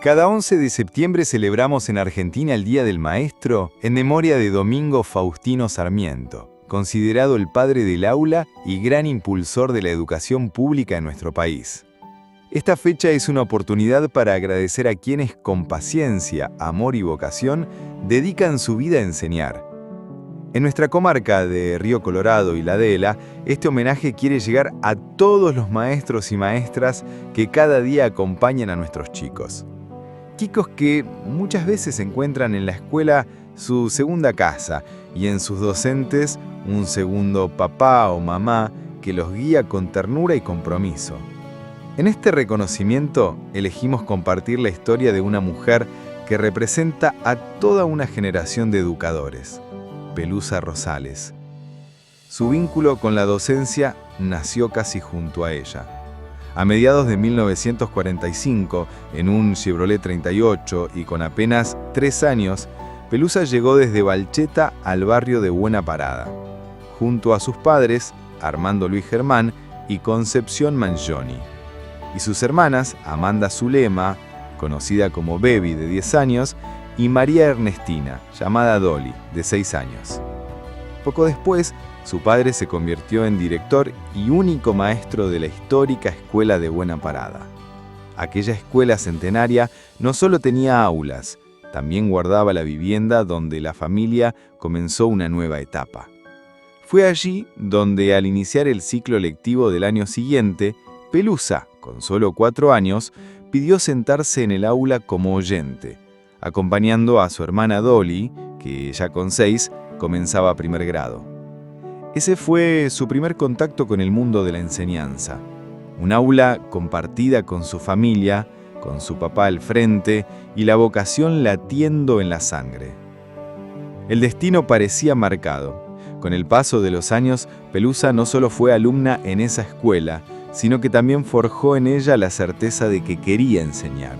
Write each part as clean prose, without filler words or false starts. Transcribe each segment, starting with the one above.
Cada 11 de septiembre celebramos en Argentina el Día del Maestro en memoria de Domingo Faustino Sarmiento, considerado el padre del aula y gran impulsor de la educación pública en nuestro país. Esta fecha es una oportunidad para agradecer a quienes con paciencia, amor y vocación dedican su vida a enseñar. En nuestra comarca de Río Colorado y La Adela, este homenaje quiere llegar a todos los maestros y maestras que cada día acompañan a nuestros chicos. Chicos que muchas veces encuentran en la escuela su segunda casa y en sus docentes un segundo papá o mamá que los guía con ternura y compromiso. En este reconocimiento elegimos compartir la historia de una mujer que representa a toda una generación de educadores, Pelusa Rosales. Su vínculo con la docencia nació casi junto a ella. A mediados de 1945, en un Chevrolet 38 y con apenas 3 años, Pelusa llegó desde Balcheta al barrio de Buena Parada, junto a sus padres, Armando Luis Germán y Concepción Mangioni, y sus hermanas, Amanda Zulema, conocida como Bebi, de 10 años, y María Ernestina, llamada Dolly, de 6 años. Poco después, su padre se convirtió en director y único maestro de la histórica Escuela de Buena Parada. Aquella escuela centenaria no solo tenía aulas, también guardaba la vivienda donde la familia comenzó una nueva etapa. Fue allí donde, al iniciar el ciclo lectivo del año siguiente, Pelusa, con solo 4 años, pidió sentarse en el aula como oyente, acompañando a su hermana Dolly, que ya con 6 comenzaba primer grado. Ese fue su primer contacto con el mundo de la enseñanza. Un aula compartida con su familia, con su papá al frente y la vocación latiendo en la sangre. El destino parecía marcado. Con el paso de los años, Pelusa no solo fue alumna en esa escuela, sino que también forjó en ella la certeza de que quería enseñar.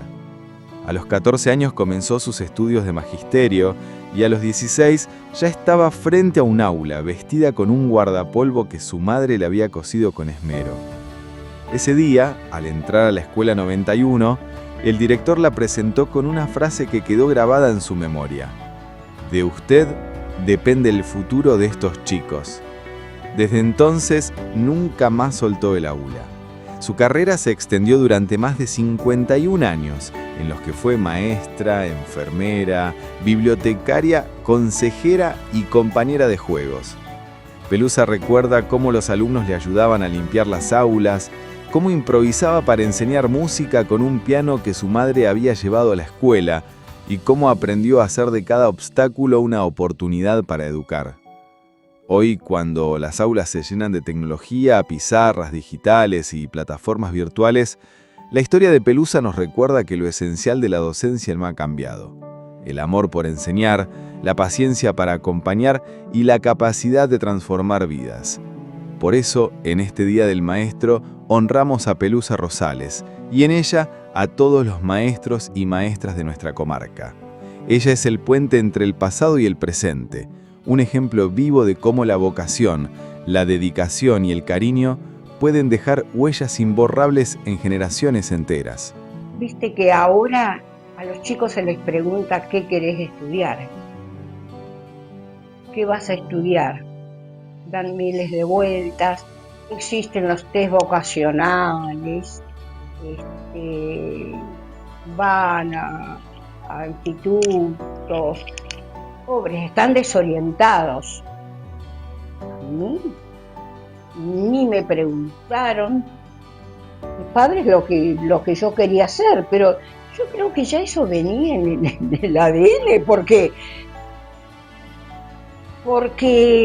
A los 14 años comenzó sus estudios de magisterio y a los 16 ya estaba frente a un aula, vestida con un guardapolvo que su madre le había cosido con esmero. Ese día, al entrar a la escuela 91, el director la presentó con una frase que quedó grabada en su memoria: "De usted depende el futuro de estos chicos". Desde entonces, nunca más soltó el aula. Su carrera se extendió durante más de 51 años, en los que fue maestra, enfermera, bibliotecaria, consejera y compañera de juegos. Pelusa recuerda cómo los alumnos le ayudaban a limpiar las aulas, cómo improvisaba para enseñar música con un piano que su madre había llevado a la escuela y cómo aprendió a hacer de cada obstáculo una oportunidad para educar. Hoy, cuando las aulas se llenan de tecnología, pizarras digitales y plataformas virtuales, la historia de Pelusa nos recuerda que lo esencial de la docencia no ha cambiado: el amor por enseñar, la paciencia para acompañar y la capacidad de transformar vidas. Por eso, en este Día del Maestro, honramos a Pelusa Rosales y en ella a todos los maestros y maestras de nuestra comarca. Ella es el puente entre el pasado y el presente, un ejemplo vivo de cómo la vocación, la dedicación y el cariño pueden dejar huellas imborrables en generaciones enteras. Viste que ahora a los chicos se les pregunta qué querés estudiar, qué vas a estudiar. Dan miles de vueltas, existen los test vocacionales, van a institutos. Pobres, están desorientados. A mí ni me preguntaron mis padres lo que yo quería hacer, pero yo creo que ya eso venía en el ADN, porque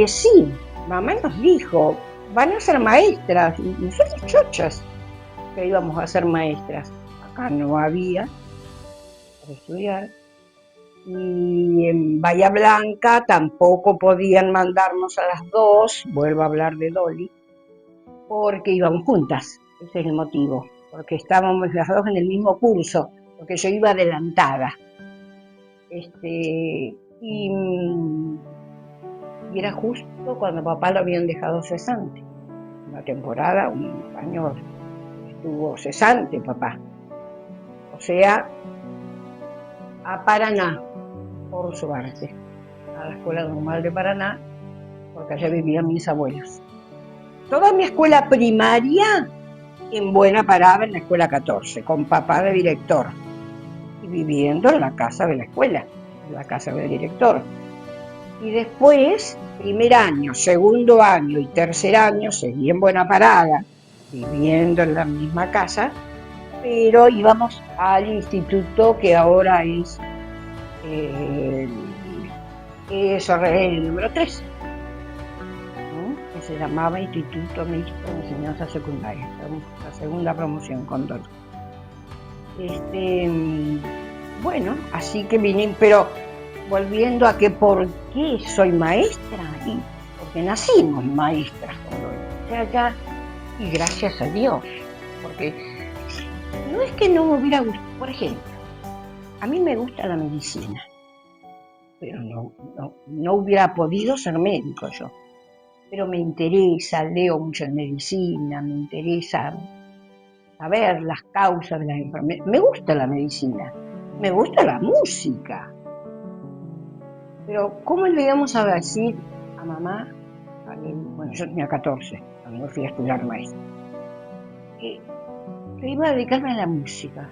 sí, mamá nos dijo, van a ser maestras, y nosotros chochas que íbamos a ser maestras. Acá no había para estudiar. Y en Bahía Blanca tampoco podían mandarnos a las 2, vuelvo a hablar de Dolly, porque íbamos juntas, ese es el motivo, porque estábamos las dos en el mismo curso, porque yo iba adelantada. Y era justo cuando papá lo habían dejado cesante, una temporada, un año estuvo cesante papá, o sea, a Paraná, por suerte, a la Escuela Normal de Paraná, porque allá vivían mis abuelos. Toda mi escuela primaria en Buena Parada, en la escuela 14, con papá de director, y viviendo en la casa de la escuela, en la casa del director. Y después, primer año, segundo año y tercer año, seguí en Buena Parada, viviendo en la misma casa, pero íbamos al instituto que ahora es el número 3, que se llamaba Instituto Mixto de Enseñanza Secundaria, la segunda promoción con Condor. Bueno, así que vine, pero volviendo a que por qué soy maestra, y porque nacimos maestras, y gracias a Dios, porque no es que no me hubiera gustado, por ejemplo, a mí me gusta la medicina, pero no hubiera podido ser médico yo, pero me interesa, leo mucho en medicina, me interesa saber las causas de las enfermedades, me gusta la medicina, me gusta la música. Pero, ¿cómo le íbamos a decir a mamá? Bueno, yo tenía 14 cuando fui a estudiar maestra. Que iba a dedicarme a la música.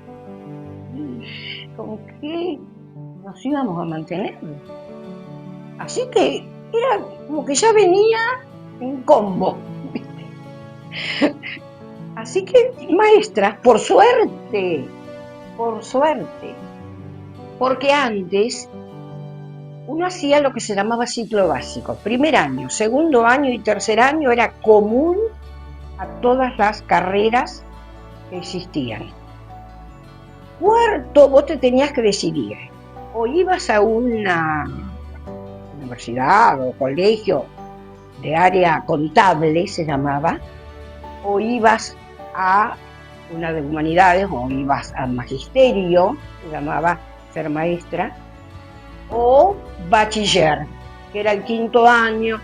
¿Y con qué nos íbamos a mantener? Así que era como que ya venía en combo. Así que maestra, por suerte. Porque antes uno hacía lo que se llamaba ciclo básico. Primer año, segundo año y tercer año era común a todas las carreras que existían. Cuarto, vos te tenías que decidir. O ibas a una universidad o colegio de área contable, se llamaba, o ibas a una de humanidades, o ibas al magisterio, se llamaba ser maestra, o bachiller, que era el quinto año,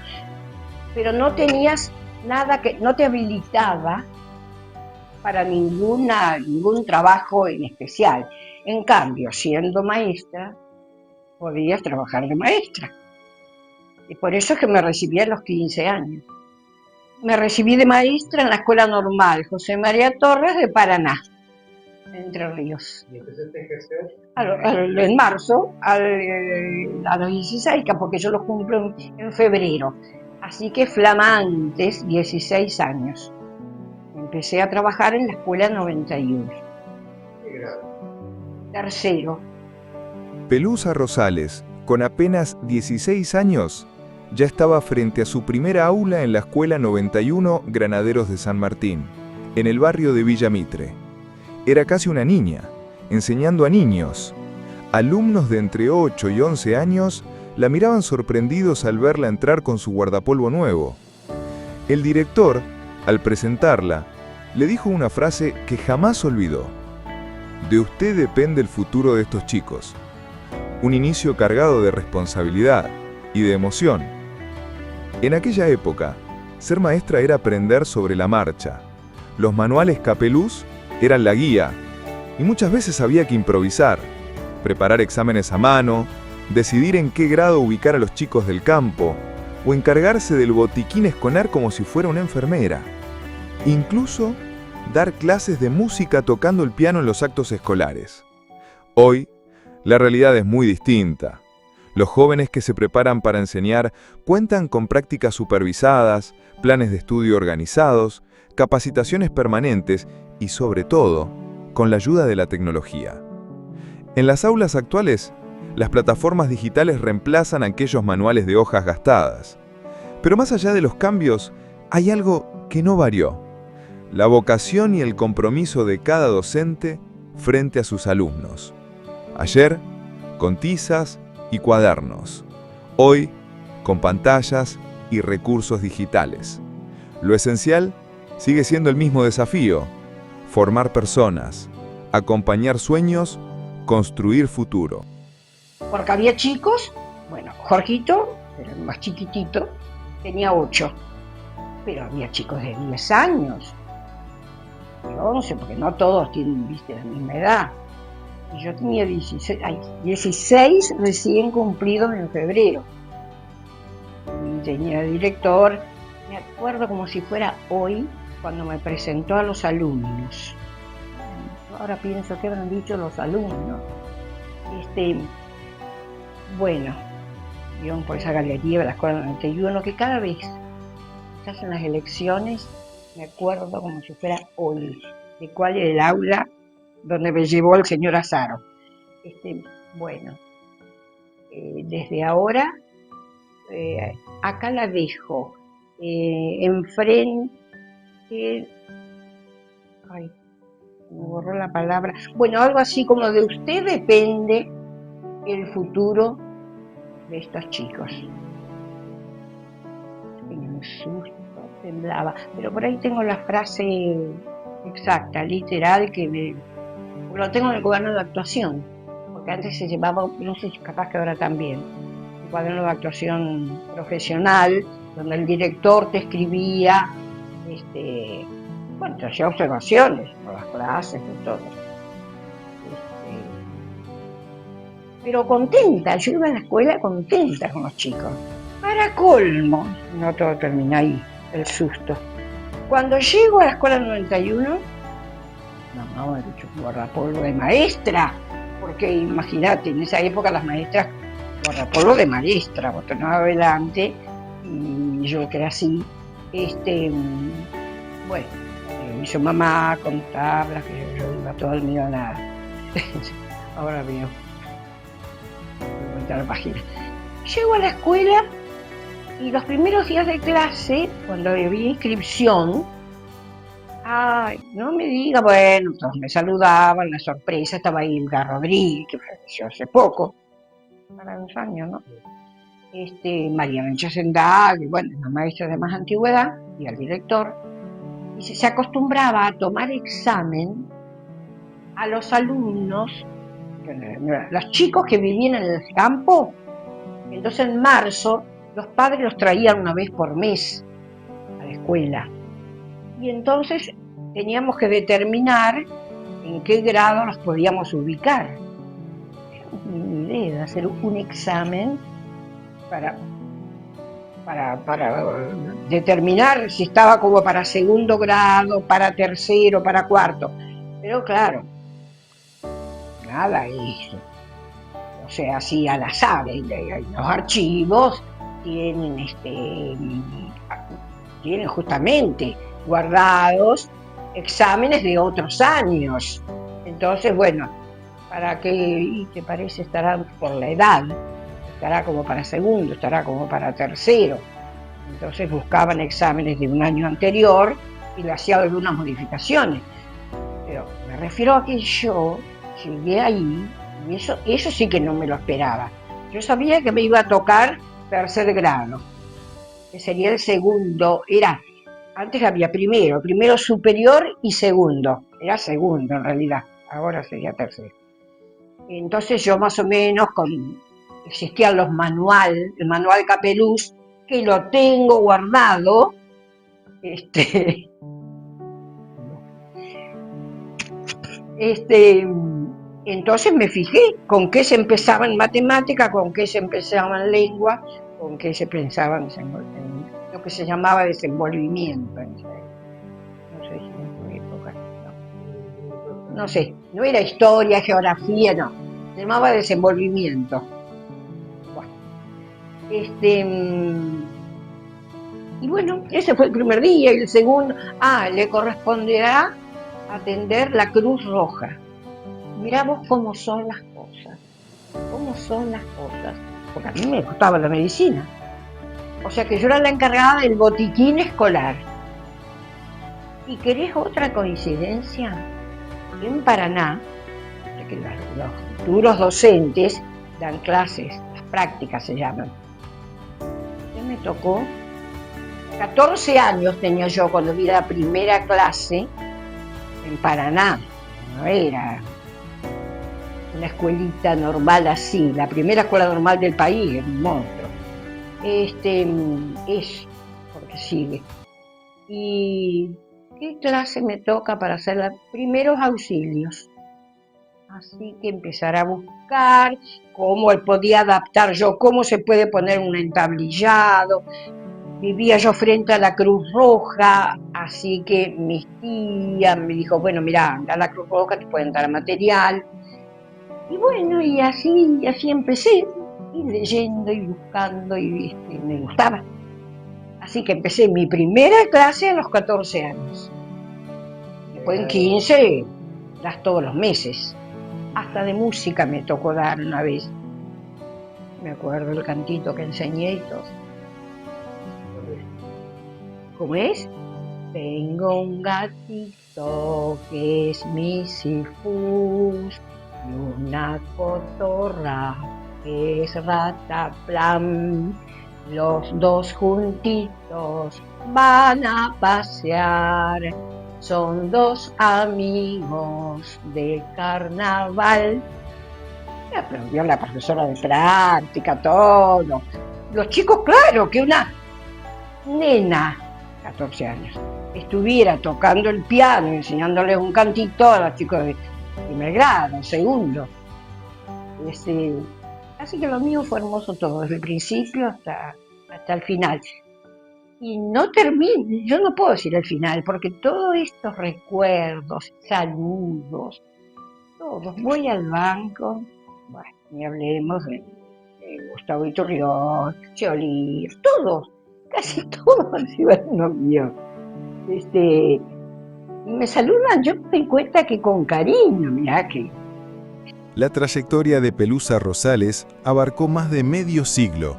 pero no tenías nada que no te habilitaba para ningún trabajo en especial. En cambio, siendo maestra, podías trabajar de maestra. Y por eso es que me recibí a los 15 años. Me recibí de maestra en la Escuela Normal José María Torres de Paraná, Entre Ríos. ¿Y empezaste a ejercer? En marzo, a los 16, porque yo los cumplo en febrero. Así que flamantes 16 años. Empecé a trabajar en la escuela 91. ¿Qué grado? Tercero. Pelusa Rosales, con apenas 16 años, ya estaba frente a su primera aula en la Escuela 91 Granaderos de San Martín, en el barrio de Villa Mitre. Era casi una niña, enseñando a niños. Alumnos de entre 8 y 11 años la miraban sorprendidos al verla entrar con su guardapolvo nuevo. El director, al presentarla, le dijo una frase que jamás olvidó. De usted depende el futuro de estos chicos. Un inicio cargado de responsabilidad y de emoción. En aquella época, ser maestra era aprender sobre la marcha. Los manuales Capeluz eran la guía, y muchas veces había que improvisar, preparar exámenes a mano, decidir en qué grado ubicar a los chicos del campo, o encargarse del botiquín escolar como si fuera una enfermera. Incluso dar clases de música tocando el piano en los actos escolares. Hoy, la realidad es muy distinta. Los jóvenes que se preparan para enseñar cuentan con prácticas supervisadas, planes de estudio organizados, capacitaciones permanentes y, sobre todo, con la ayuda de la tecnología. En las aulas actuales, las plataformas digitales reemplazan aquellos manuales de hojas gastadas. Pero más allá de los cambios, hay algo que no varió: la vocación y el compromiso de cada docente frente a sus alumnos. Ayer, con tizas y cuadernos. Hoy, con pantallas y recursos digitales. Lo esencial sigue siendo el mismo desafío: formar personas, acompañar sueños, construir futuro. Porque había chicos, bueno, Jorgito, era el más chiquitito, tenía 8, pero había chicos de 10 años, de 11, porque no todos tienen, viste, la misma edad. Y yo tenía 16 recién cumplidos en febrero. Y tenía director, me acuerdo como si fuera hoy, cuando me presentó a los alumnos. Ahora pienso que habrán dicho los alumnos. Bueno, íbamos por esa galería de la Escuela 91, que cada vez que hacen las elecciones, me acuerdo como si fuera hoy, de cuál era el aula donde me llevó el señor Azaro. Bueno, desde ahora, acá la dejo, enfrente, ay, me borró la palabra, bueno, algo así como de usted depende el futuro de estos chicos. Tenía un susto, temblaba, pero por ahí tengo la frase exacta, literal, lo tengo en el cuaderno de actuación, porque antes se llevaba, no sé, capaz que ahora también, un cuaderno de actuación profesional, donde el director te escribía, bueno, te hacía observaciones por las clases y todo. Pero contenta, yo iba a la escuela contenta con los chicos. Para colmo, no todo termina ahí, el susto. Cuando llego a la escuela 91, mamá me ha dicho guardapolvo de maestra, porque imagínate, en esa época las maestras, guardapolvo de maestra, botonado adelante, y yo que era así, bueno, me hizo mamá con tablas, que yo iba todo el mío a nada. Ahora veo, voy a la página. Llego a la escuela y los primeros días de clase, cuando había inscripción, ay, no me diga, bueno, todos me saludaban, la sorpresa, estaba ahí Hilda Rodríguez, que falleció hace poco, para 2 años, ¿no? María Mencha Sendag, bueno, la maestra de más antigüedad, y el director, y se acostumbraba a tomar examen a los alumnos, los chicos que vivían en el campo. Entonces en marzo los padres los traían una vez por mes a la escuela. Y entonces teníamos que determinar en qué grado nos podíamos ubicar. Ni idea de hacer un examen para determinar si estaba como para segundo grado, para tercero, para cuarto. Pero claro, nada eso. O sea, así al azar. Los archivos tienen justamente guardados exámenes de otros años. Entonces, bueno, para qué te parece, estará por la edad, estará como para segundo, estará como para tercero. Entonces buscaban exámenes de un año anterior y le hacían algunas modificaciones. Pero me refiero a que yo llegué ahí y eso sí que no me lo esperaba. Yo sabía que me iba a tocar tercer grado, que sería el segundo, antes había primero superior y segundo, era segundo en realidad, ahora sería tercero. Entonces yo más o menos, existían el manual Capeluz, que lo tengo guardado, entonces me fijé con qué se empezaba en matemática, con qué se empezaba en lengua, con qué se pensaba en lo que se llamaba desenvolvimiento. No sé si en tu época, no sé, no era historia, geografía, no, se llamaba desenvolvimiento. Bueno, y bueno, ese fue el primer día, y el segundo, le corresponderá atender la Cruz Roja. Mirá vos cómo son las cosas, porque a mí me gustaba la medicina, o sea que yo era la encargada del botiquín escolar. ¿Y querés otra coincidencia? En Paraná, que los futuros docentes dan clases, las prácticas se llaman. Me tocó, 14 años tenía yo cuando vi la primera clase en Paraná, no era una escuelita normal así, la primera escuela normal del país, es un monstruo. Es, porque sigue. ¿Y qué clase me toca para hacer los primeros auxilios? Así que empezar a buscar cómo podía adaptar yo, cómo se puede poner un entablillado. Vivía yo frente a la Cruz Roja, así que mis tías me dijo, bueno, mira, anda a la Cruz Roja, te pueden dar material. Y bueno, y así empecé, y leyendo y buscando, y me gustaba. Así que empecé mi primera clase a los 14 años. Después en 15, das todos los meses. Hasta de música me tocó dar una vez. Me acuerdo el cantito que enseñé y todo. ¿Cómo es? Tengo un gatito que es Misifus y una cotorra que es Rataplan. Los dos juntitos van a pasear. Son dos amigos de carnaval. Me aprendió la profesora de práctica, todo. Los chicos, claro, que una nena, 14 años, estuviera tocando el piano, enseñándoles un cantito a los chicos de primer grado, segundo. Así que lo mío fue hermoso todo, desde el principio hasta el final. Y no termino, yo no puedo decir el final, porque todos estos recuerdos, saludos, todos, voy al banco, bueno, ni hablemos de Gustavo Iturrión, Scioli, todos, casi todos han sido alumnos míos. Y me saludan, yo me doy cuenta que con cariño, mirá que... La trayectoria de Pelusa Rosales abarcó más de medio siglo.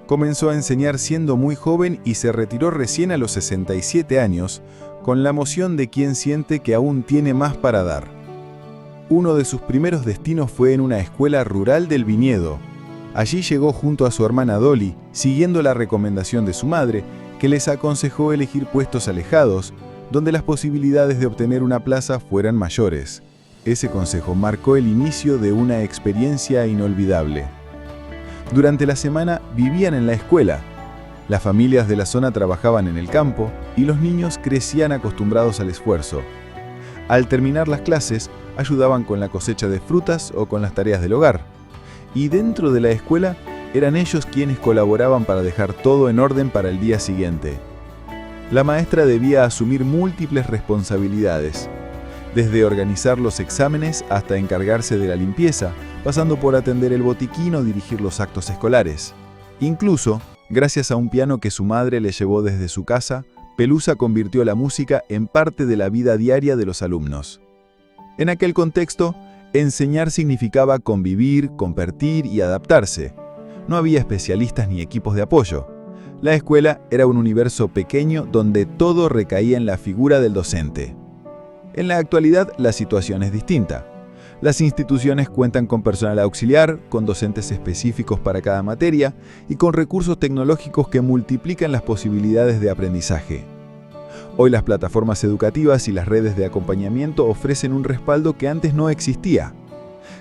Comenzó a enseñar siendo muy joven y se retiró recién a los 67 años, con la emoción de quien siente que aún tiene más para dar. Uno de sus primeros destinos fue en una escuela rural del Viñedo. Allí llegó junto a su hermana Dolly, siguiendo la recomendación de su madre, que les aconsejó elegir puestos alejados, donde las posibilidades de obtener una plaza fueran mayores. Ese consejo marcó el inicio de una experiencia inolvidable. Durante la semana vivían en la escuela. Las familias de la zona trabajaban en el campo y los niños crecían acostumbrados al esfuerzo. Al terminar las clases, ayudaban con la cosecha de frutas o con las tareas del hogar. Y dentro de la escuela, eran ellos quienes colaboraban para dejar todo en orden para el día siguiente. La maestra debía asumir múltiples responsabilidades, desde organizar los exámenes hasta encargarse de la limpieza, pasando por atender el botiquín o dirigir los actos escolares. Incluso, gracias a un piano que su madre le llevó desde su casa, Pelusa convirtió la música en parte de la vida diaria de los alumnos. En aquel contexto, enseñar significaba convivir, compartir y adaptarse. No había especialistas ni equipos de apoyo. La escuela era un universo pequeño donde todo recaía en la figura del docente. En la actualidad, la situación es distinta. Las instituciones cuentan con personal auxiliar, con docentes específicos para cada materia y con recursos tecnológicos que multiplican las posibilidades de aprendizaje. Hoy las plataformas educativas y las redes de acompañamiento ofrecen un respaldo que antes no existía.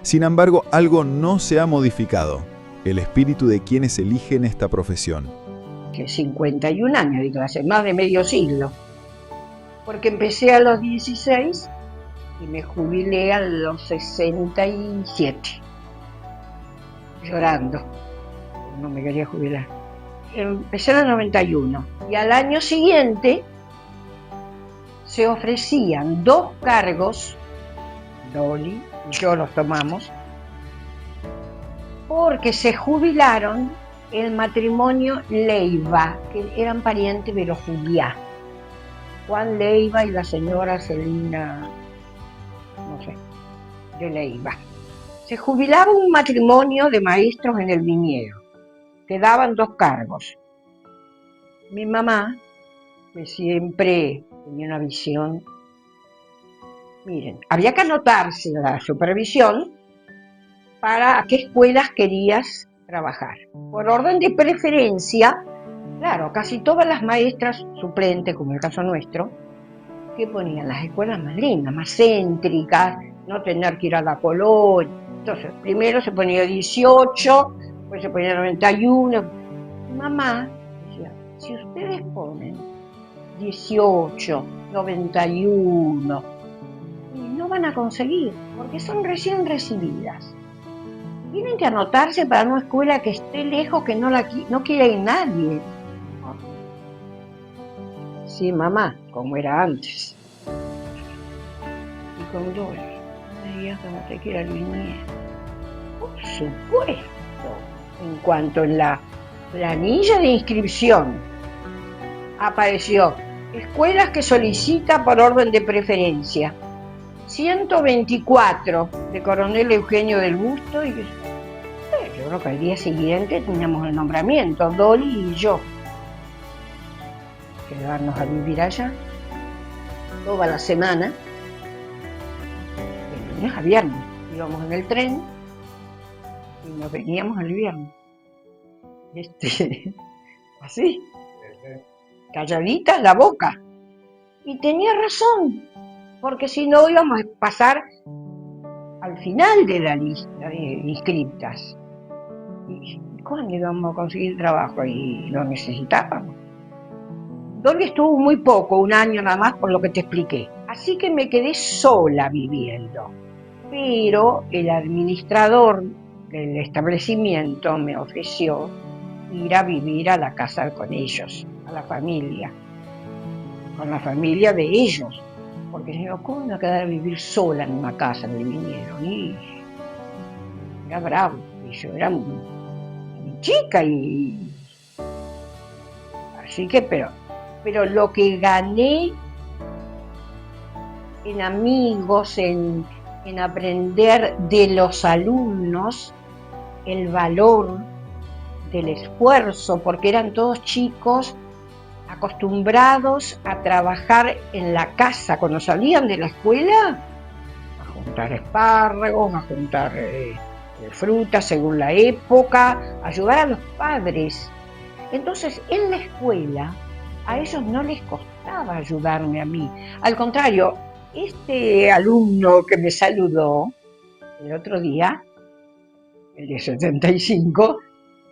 Sin embargo, algo no se ha modificado: el espíritu de quienes eligen esta profesión. 51 años de clase, más de medio siglo. Porque empecé a los 16 y me jubilé a los 67, llorando, no me quería jubilar. Empecé en el 91 y al año siguiente se ofrecían 2 cargos, Dolly y yo los tomamos, porque se jubilaron el matrimonio Leiva, que eran parientes de los Juliá. Juan Leiva y la señora Celina, no sé, de Leiva. Se jubilaba un matrimonio de maestros en el Viñedo. Quedaban 2 cargos. Mi mamá, que siempre tenía una visión, miren, había que anotarse en la supervisión para a qué escuelas querías trabajar. Por orden de preferencia, claro, casi todas las maestras suplentes, como en el caso nuestro, que ponían las escuelas más lindas, más céntricas, no tener que ir a la colonia. Entonces, primero se ponía 18, después se ponía 91. Mi mamá decía, si ustedes ponen 18, 91, no van van a conseguir, porque son recién recibidas. Tienen que anotarse para una escuela que esté lejos, que no quiera ir nadie. Sí, mamá, como era antes. Y con Dolly, no me digas que no te quiera el viñedo. Por supuesto, en cuanto en la planilla de inscripción apareció escuelas que solicita por orden de preferencia, 124 de Coronel Eugenio del Busto, y yo creo que al día siguiente teníamos el nombramiento, Dolly y yo. Quedarnos a vivir allá toda la semana, de lunes a viernes. Íbamos en el tren y nos veníamos el viernes. Así, calladita la boca. Y tenía razón, porque si no íbamos a pasar al final de la lista de inscriptas. ¿Y cuándo íbamos a conseguir trabajo? Y lo necesitábamos. Dolly estuvo muy poco, un año nada más, por lo que te expliqué. Así que me quedé sola viviendo. Pero el administrador del establecimiento me ofreció ir a vivir a la casa con ellos, a la familia, con la familia de ellos. Porque si no, ¿cómo me voy a quedar a vivir sola en una casa en el viñedo? Y era bravo, y yo era muy chica y... Así que, pero lo que gané en amigos, en aprender de los alumnos el valor del esfuerzo, porque eran todos chicos acostumbrados a trabajar en la casa cuando salían de la escuela, a juntar espárragos, a juntar frutas según la época, ayudar a los padres. Entonces, en la escuela, a ellos no les costaba ayudarme a mí. Al contrario, este alumno que me saludó el otro día, el de 75,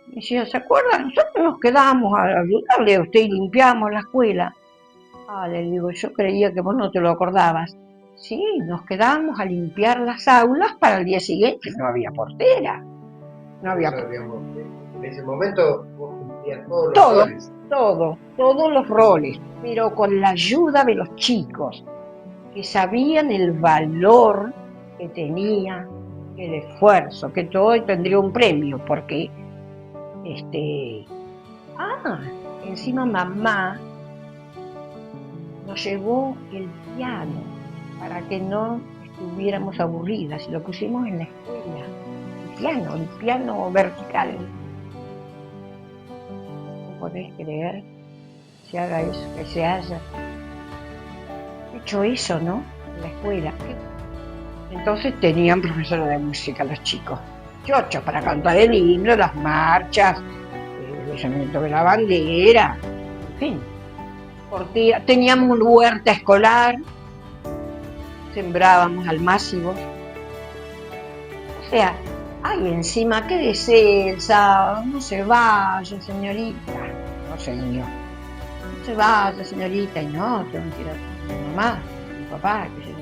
me decía, ¿se acuerdan? Nosotros nos quedábamos a ayudarle a usted y limpiamos la escuela. Le digo, yo creía que vos no te lo acordabas. Sí, nos quedábamos a limpiar las aulas para el día siguiente. No había portera. No había portera. En ese momento vos cumplías todos los roles. Todos los roles, pero con la ayuda de los chicos, que sabían el valor que tenía el esfuerzo, que todo tendría un premio, porque encima mamá nos llevó el piano para que no estuviéramos aburridas y lo pusimos en la escuela, el piano vertical. ¿No podés creer que se haga eso, que se haya hecho eso, ¿no? En la escuela. Entonces tenían profesora de música los chicos, chochos para cantar el himno, las marchas, el izamiento de la bandera, en fin. Teníamos una huerta escolar, sembrábamos almácigos. O sea, encima, ¿qué desee el sábado? No se vaya, señorita. No, señor. No se vaya, señorita. Y no, tengo que ir a mi mamá, a mi papá, qué sé yo.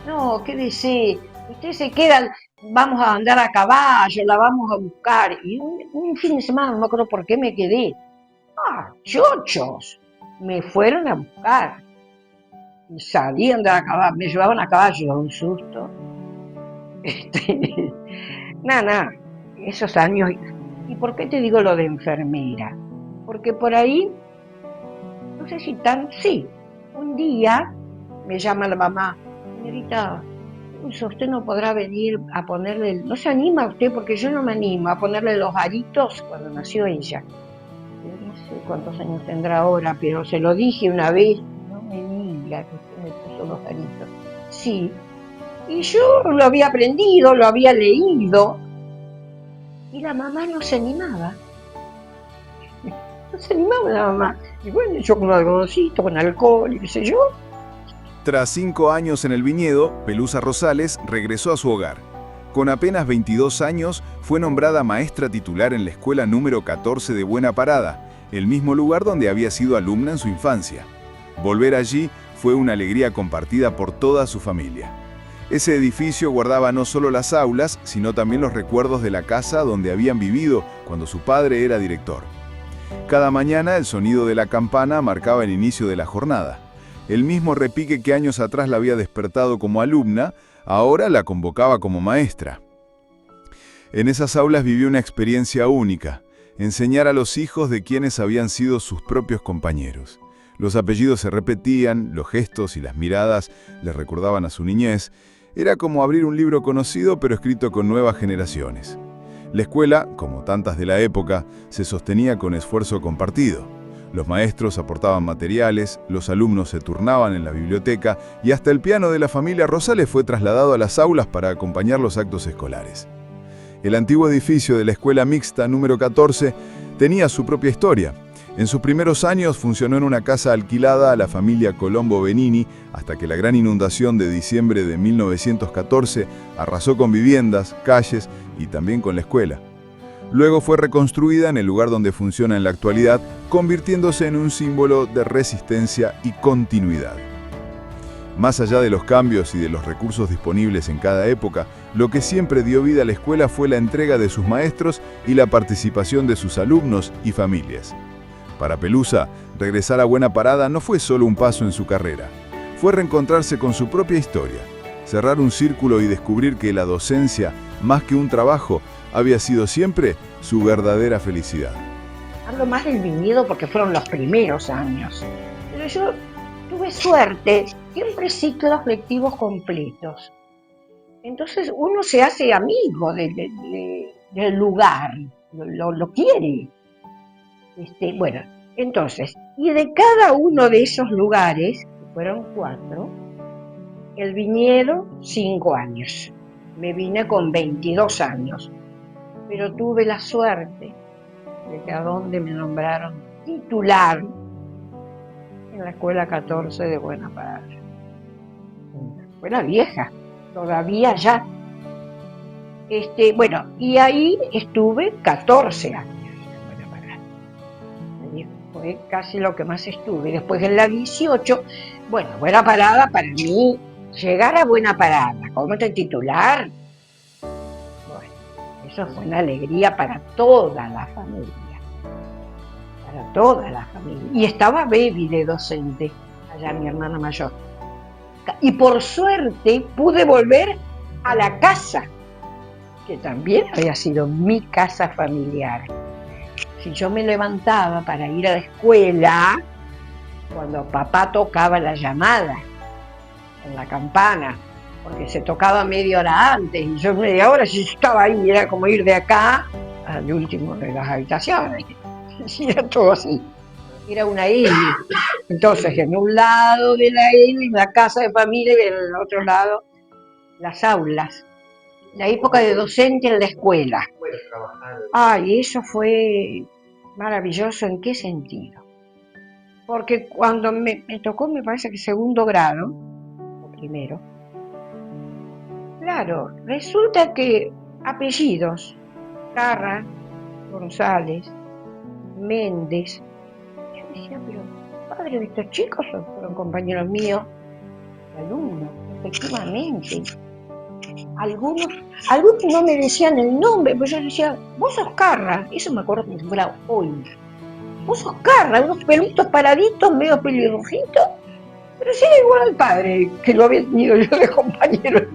No, ¿qué desee? Usted se queda, vamos a andar a caballo, la vamos a buscar. Y un fin de semana, no me acuerdo por qué me quedé. Chochos, me fueron a buscar. Y salí a andar a caballo, me llevaban a caballo, a un susto. Nada, esos años. ¿Y por qué te digo lo de enfermera? Porque por ahí, no sé si sí, un día me llama la mamá, señorita, usted no podrá venir a ponerle, no se anima usted, porque yo no me animo a ponerle los aritos cuando nació ella. Yo no sé cuántos años tendrá ahora, pero se lo dije una vez, no me diga que usted me puso los aritos. Sí, y yo lo había aprendido, lo había leído, y la mamá no se animaba. No se animaba la mamá. Y bueno, yo con algodoncito, con alcohol y qué sé yo. Tras 5 años en el viñedo, Pelusa Rosales regresó a su hogar. Con apenas 22 años, fue nombrada maestra titular en la escuela número 14 de Buena Parada, el mismo lugar donde había sido alumna en su infancia. Volver allí fue una alegría compartida por toda su familia. Ese edificio guardaba no solo las aulas, sino también los recuerdos de la casa donde habían vivido cuando su padre era director. Cada mañana el sonido de la campana marcaba el inicio de la jornada. El mismo repique que años atrás la había despertado como alumna, ahora la convocaba como maestra. En esas aulas vivió una experiencia única: enseñar a los hijos de quienes habían sido sus propios compañeros. Los apellidos se repetían, los gestos y las miradas les recordaban a su niñez. Era como abrir un libro conocido pero escrito con nuevas generaciones. La escuela, como tantas de la época, se sostenía con esfuerzo compartido. Los maestros aportaban materiales, los alumnos se turnaban en la biblioteca y hasta el piano de la familia Rosales fue trasladado a las aulas para acompañar los actos escolares. El antiguo edificio de la Escuela Mixta número 14 tenía su propia historia. En sus primeros años funcionó en una casa alquilada a la familia Colombo Benini hasta que la gran inundación de diciembre de 1914 arrasó con viviendas, calles y también con la escuela. Luego fue reconstruida en el lugar donde funciona en la actualidad, convirtiéndose en un símbolo de resistencia y continuidad. Más allá de los cambios y de los recursos disponibles en cada época, lo que siempre dio vida a la escuela fue la entrega de sus maestros y la participación de sus alumnos y familias. Para Pelusa, regresar a Buena Parada no fue solo un paso en su carrera, fue reencontrarse con su propia historia, cerrar un círculo y descubrir que la docencia, más que un trabajo, había sido siempre su verdadera felicidad. Hablo más del viñedo porque fueron los primeros años, pero yo tuve suerte, siempre ciclos lectivos completos. Entonces uno se hace amigo del lugar, lo quiere. Bueno, entonces, y de cada uno de esos lugares, que fueron 4, el viñedo 5 años. Me vine con 22 años, pero tuve la suerte de que a donde me nombraron titular en la Escuela 14 de Buena Parada. Una escuela vieja, todavía ya. Bueno, y ahí estuve 14 años. Fue casi lo que más estuve. Después en la 18, bueno, Buena Parada para mí, llegar a Buena Parada como titular, bueno, eso fue una alegría para toda la familia. Para toda la familia. Y estaba Baby de docente, allá mi hermana mayor. Y por suerte pude volver a la casa, que también había sido mi casa familiar. Si yo me levantaba para ir a la escuela, cuando papá tocaba la llamada en la campana, porque se tocaba media hora antes, y yo media hora, si yo estaba ahí, era como ir de acá al último de las habitaciones. Era todo así. Era una L. Entonces, en un lado de la L, la casa de familia, y en el otro lado, las aulas. La época de docente en la escuela. Ay, eso fue maravilloso. ¿En qué sentido? Porque cuando me tocó, me parece que segundo grado, o primero, claro, resulta que apellidos, Carra, González, Méndez, yo decía, pero padre de estos chicos fueron compañeros míos, alumnos, efectivamente. Algunos no me decían el nombre, pero yo decía, vos sos Carra, eso me acuerdo como si fuera hoy. Vos sos Carra, unos pelitos paraditos, medio pelirrojitos, pero sí era igual al padre, que lo había tenido yo de compañero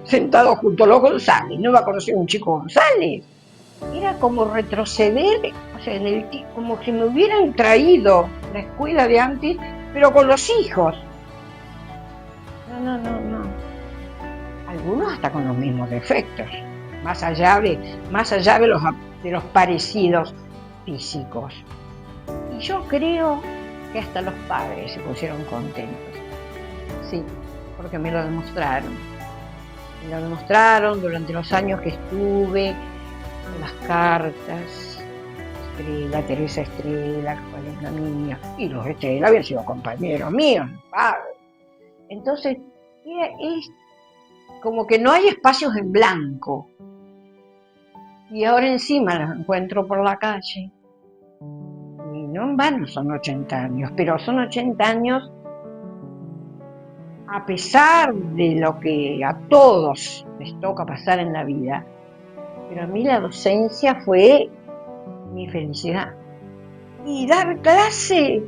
sentado junto a los González. No iba a conocer a un chico González. Era como retroceder, o sea, como si me hubieran traído la escuela de antes, pero con los hijos. No. Algunos hasta con los mismos defectos, más allá de los parecidos físicos. Y yo creo que hasta los padres se pusieron contentos. Sí, porque me lo demostraron. Me lo demostraron durante los años que estuve, con las cartas, Teresa Estrella, cuál es la mía, y los Estrella habían sido compañeros míos, padres. Entonces, es como que no hay espacios en blanco. Y ahora encima los encuentro por la calle. Y no en vano son 80 años, pero son 80 años a pesar de lo que a todos les toca pasar en la vida, pero a mí la docencia fue mi felicidad. Y dar clase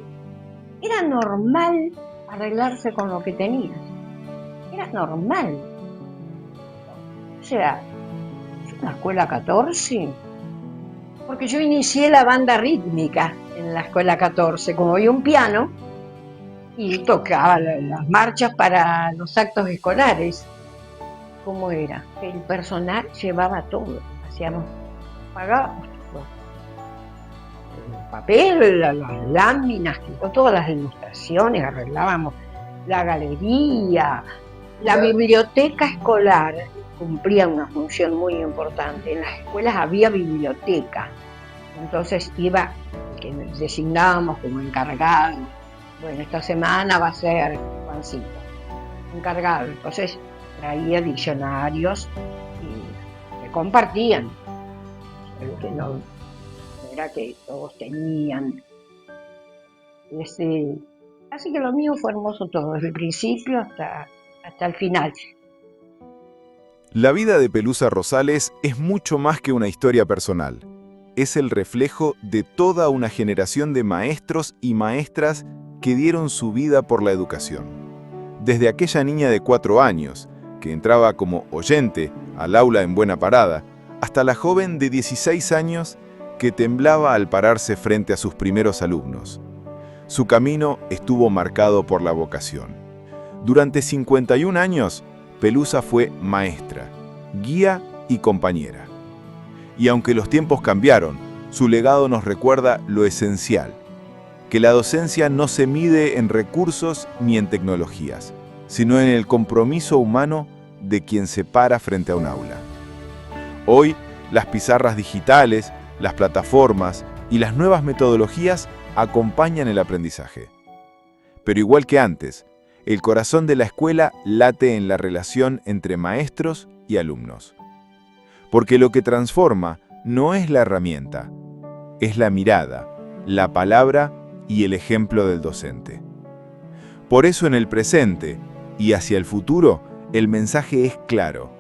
era normal, arreglarse con lo que tenías. Era normal. O sea, yo en la escuela 14, porque yo inicié la banda rítmica en la escuela 14, como había un piano, y tocaba las marchas para los actos escolares. ¿Cómo era? El personal llevaba todo, pagábamos todo. El papel, las láminas, todas las ilustraciones, arreglábamos la galería, la biblioteca escolar cumplía una función muy importante. En las escuelas había biblioteca, entonces iba el que designábamos como encargado. Bueno, esta semana va a ser Juancito, encargado. Entonces traía diccionarios y se compartían. Que no era que todos tenían. Así que lo mío fue hermoso todo, desde el principio hasta el final. La vida de Pelusa Rosales es mucho más que una historia personal. Es el reflejo de toda una generación de maestros y maestras que dieron su vida por la educación. Desde aquella niña de 4 años, que entraba como oyente al aula en buena parada, hasta la joven de 16 años que temblaba al pararse frente a sus primeros alumnos. Su camino estuvo marcado por la vocación. Durante 51 años, Pelusa fue maestra, guía y compañera. Y aunque los tiempos cambiaron, su legado nos recuerda lo esencial, que la docencia no se mide en recursos ni en tecnologías, sino en el compromiso humano de quien se para frente a un aula. Hoy, las pizarras digitales, las plataformas y las nuevas metodologías acompañan el aprendizaje. Pero igual que antes, el corazón de la escuela late en la relación entre maestros y alumnos. Porque lo que transforma no es la herramienta, es la mirada, la palabra y el ejemplo del docente. Por eso en el presente y hacia el futuro, el mensaje es claro.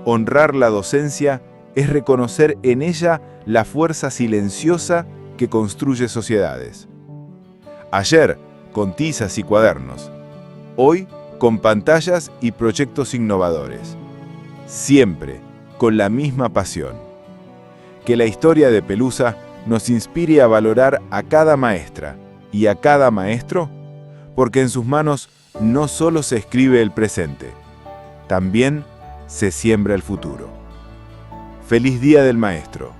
Honrar la docencia es reconocer en ella la fuerza silenciosa que construye sociedades. Ayer, con tizas y cuadernos. Hoy, con pantallas y proyectos innovadores. Siempre, con la misma pasión. Que la historia de Pelusa nos inspire a valorar a cada maestra y a cada maestro, porque en sus manos no solo se escribe el presente, también se siembra el futuro. ¡Feliz Día del Maestro!